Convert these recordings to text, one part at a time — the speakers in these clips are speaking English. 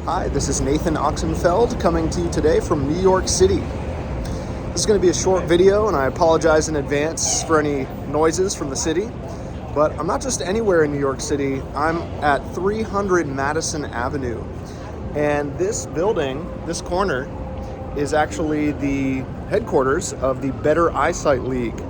Hi, this is Nathan Oxenfeld coming to you today from New York City. This is going to be a short video, and I apologize in advance for any noises from the city. But I'm not just anywhere in New York City. I'm at 300 Madison Avenue. And this building, this corner, is actually the headquarters of the Better Eyesight League.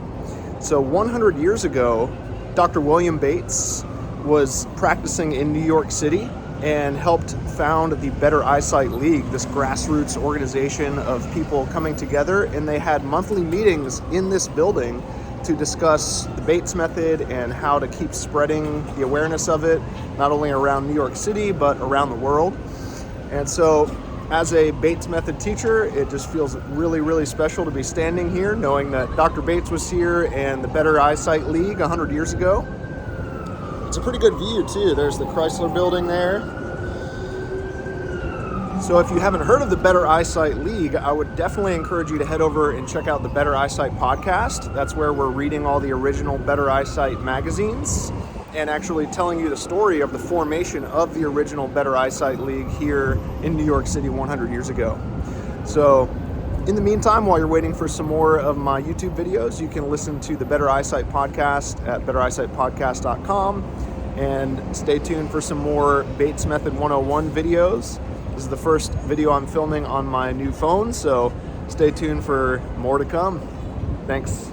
So 100 years ago, Dr. William Bates was practicing in New York City and helped found the Better Eyesight League, this grassroots organization of people coming together, and they had monthly meetings in this building to discuss the Bates method and how to keep spreading the awareness of it, not only around New York City, but around the world. And so as a Bates method teacher, it just feels really, really special to be standing here knowing that Dr. Bates was here and the Better Eyesight League 100 years ago. It's a pretty good view too. There's the Chrysler building there. So if you haven't heard of the Better Eyesight League, I would definitely encourage you to head over and check out the Better Eyesight Podcast. That's where we're reading all the original Better Eyesight magazines and actually telling you the story of the formation of the original Better Eyesight League here in New York City 100 years ago. So in the meantime, while you're waiting for some more of my YouTube videos, you can listen to the Better Eyesight Podcast at bettereyesightpodcast.com and stay tuned for some more Bates Method 101 videos. This is the first video I'm filming on my new phone, so stay tuned for more to come. Thanks.